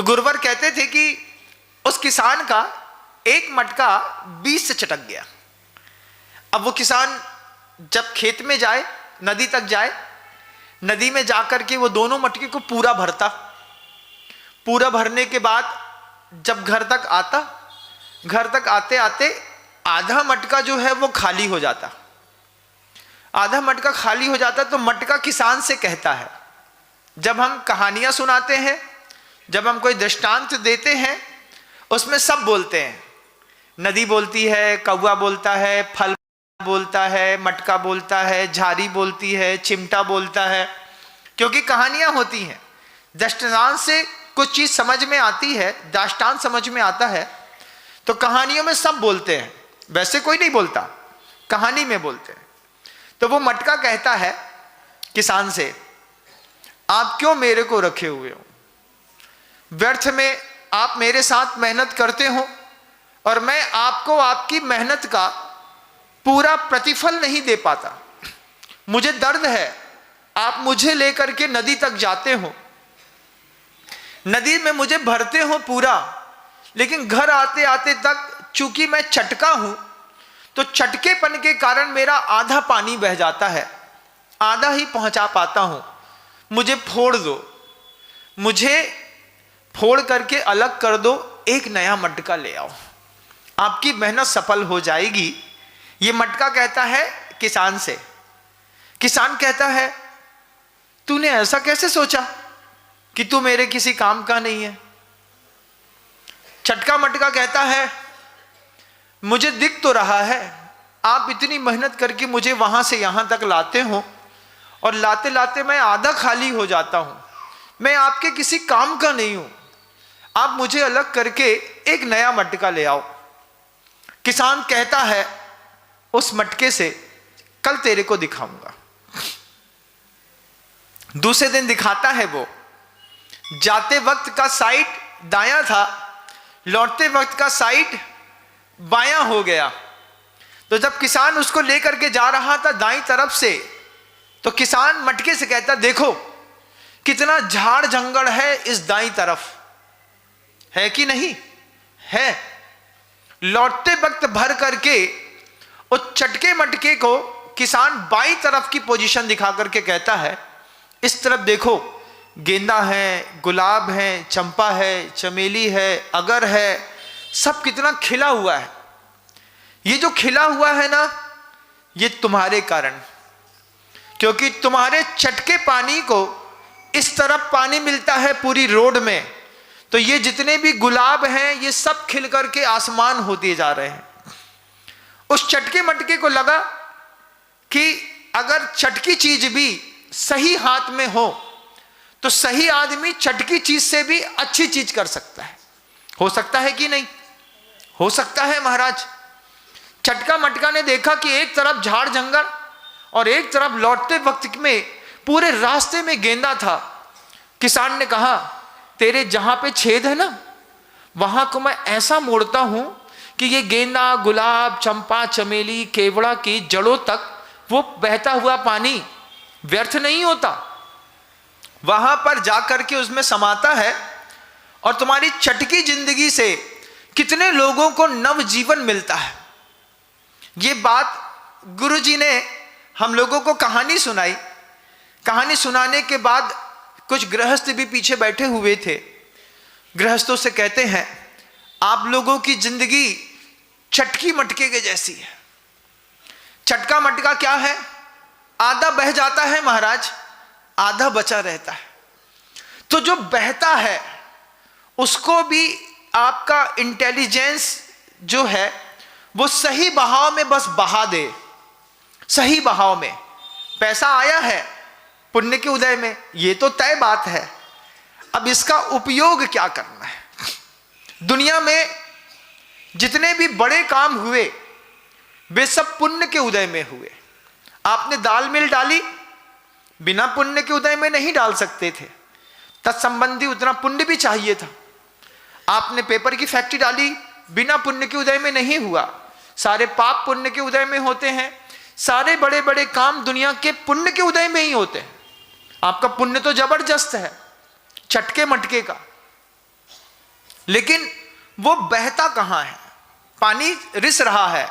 तो गुरुवर कहते थे कि उस किसान का एक मटका 20 से चटक गया। अब वो किसान जब खेत में जाए, नदी तक जाए, नदी में जाकर के वो दोनों मटके को पूरा भरता। पूरा भरने के बाद जब घर तक आता, घर तक आते आते आधा मटका जो है वो खाली हो जाता। आधा मटका खाली हो जाता तो मटका किसान से कहता है, जब हम कहानियां सुनाते हैं, जब हम कोई दृष्टांत देते हैं, उसमें सब बोलते हैं। नदी बोलती है, कौवा बोलता है, फल बोलता है, मटका बोलता है, झारी बोलती है, चिमटा बोलता है, क्योंकि कहानियां होती हैं। दृष्टांत से कुछ चीज समझ में आती है, दृष्टांत समझ में आता है, तो कहानियों में सब बोलते हैं, वैसे कोई नहीं बोलता, कहानी में बोलते हैं। तो वो मटका कहता है किसान से, आप क्यों मेरे को रखे हुए हो? व्यर्थ में आप मेरे साथ मेहनत करते हो और मैं आपको आपकी मेहनत का पूरा प्रतिफल नहीं दे पाता। मुझे दर्द है, आप मुझे लेकर के नदी तक जाते हो, नदी में मुझे भरते हो पूरा, लेकिन घर आते आते तक चूंकि मैं चटका हूं, तो चटकेपन के कारण मेरा आधा पानी बह जाता है, आधा ही पहुंचा पाता हूं। मुझे फोड़ दो, मुझे फोड़ करके अलग कर दो, एक नया मटका ले आओ, आपकी मेहनत सफल हो जाएगी। ये मटका कहता है किसान से। किसान कहता है, तूने ऐसा कैसे सोचा कि तू मेरे किसी काम का नहीं है? चटका मटका कहता है, मुझे दिख तो रहा है आप इतनी मेहनत करके मुझे वहां से यहां तक लाते हो, और लाते लाते मैं आधा खाली हो जाता हूं, मैं आपके किसी काम का नहीं हूं, आप मुझे अलग करके एक नया मटका ले आओ। किसान कहता है उस मटके से, कल तेरे को दिखाऊंगा। दूसरे दिन दिखाता है वो। जाते वक्त का साइड दायां था, लौटते वक्त का साइड बायां हो गया। तो जब किसान उसको लेकर के जा रहा था दाईं तरफ से, तो किसान मटके से कहता, देखो कितना झाड़ जंगल है इस दाईं तरफ, है कि नहीं? है। लौटते वक्त भर करके उस चटके मटके को किसान बाईं तरफ की पोजीशन दिखा करके कहता है, इस तरफ देखो, गेंदा है, गुलाब है, चंपा है, चमेली है, अगर है, सब कितना खिला हुआ है। ये जो खिला हुआ है ना, ये तुम्हारे कारण, क्योंकि तुम्हारे चटके पानी को इस तरफ पानी मिलता है पूरी रोड में, तो ये जितने भी गुलाब हैं ये सब खिल करके आसमान होते जा रहे हैं। उस चटके मटके को लगा कि अगर चटकी चीज भी सही हाथ में हो तो सही आदमी चटकी चीज से भी अच्छी चीज कर सकता है। हो सकता है कि नहीं? हो सकता है महाराज। चटका मटका ने देखा कि एक तरफ झाड़ जंगल और एक तरफ लौटते वक्त में पूरे रास्ते में गेंदा था। किसान ने कहा, तेरे जहां पे छेद है ना, वहां को मैं ऐसा मोड़ता हूं कि ये गेंदा, गुलाब, चंपा, चमेली, केवड़ा की जड़ों तक वो बहता हुआ पानी व्यर्थ नहीं होता, वहां पर जाकर के उसमें समाता है, और तुम्हारी चटकी जिंदगी से कितने लोगों को नवजीवन मिलता है। ये बात गुरुजी ने हम लोगों को कहानी सुनाई। कहानी सुनाने के बाद कुछ गृहस्थ भी पीछे बैठे हुए थे। गृहस्थों से कहते हैं, आप लोगों की जिंदगी चटकी मटके के जैसी है। चटका मटका क्या है? आधा बह जाता है महाराज, आधा बचा रहता है। तो जो बहता है उसको भी आपका इंटेलिजेंस जो है वो सही बहाव में बस बहा दे। सही बहाव में पैसा आया है पुण्य के उदय में, ये तो तय बात है। अब इसका उपयोग क्या करना है? दुनिया में जितने भी बड़े काम हुए वे सब पुण्य के उदय में हुए। आपने दाल मिल डाली, बिना पुण्य के उदय में नहीं डाल सकते थे, तत्संबंधी उतना पुण्य भी चाहिए था। आपने पेपर की फैक्ट्री डाली, बिना पुण्य के उदय में नहीं हुआ, सारे पाप पुण्य के उदय में होते हैं। सारे बड़े बड़े काम दुनिया के पुण्य के उदय में ही होते हैं। आपका पुण्य तो जबरदस्त है, चटके मटके का। लेकिन वो बहता कहां है? पानी रिस रहा है,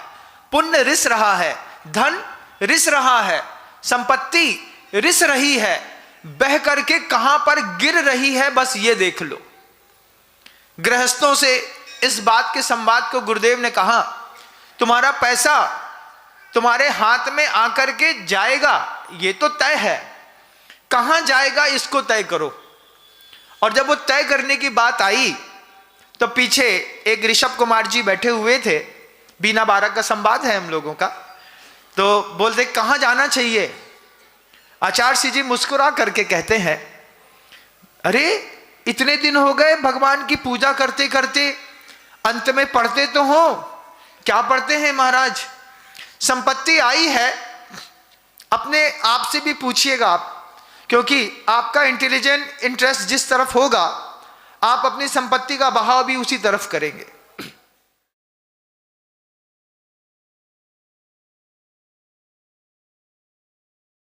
पुण्य रिस रहा है, धन रिस रहा है, संपत्ति रिस रही है, बह करके कहां पर गिर रही है, बस ये देख लो। गृहस्थों से इस बात के संवाद को गुरुदेव ने कहा, तुम्हारा पैसा तुम्हारे हाथ में आकर के जाएगा, ये तो तय है, कहां जाएगा इसको तय करो। और जब वो तय करने की बात आई तो पीछे एक ऋषभ कुमार जी बैठे हुए थे, बीना बारक का संवाद है हम लोगों का, तो बोलते कहां जाना चाहिए। आचार्य जी मुस्कुरा करके कहते हैं, अरे इतने दिन हो गए भगवान की पूजा करते करते, अंत में पढ़ते तो हो, क्या पढ़ते हैं महाराज? संपत्ति आई है, अपने आप से भी पूछिएगा आप, क्योंकि आपका इंटेलिजेंट इंटरेस्ट जिस तरफ होगा आप अपनी संपत्ति का बहाव भी उसी तरफ करेंगे।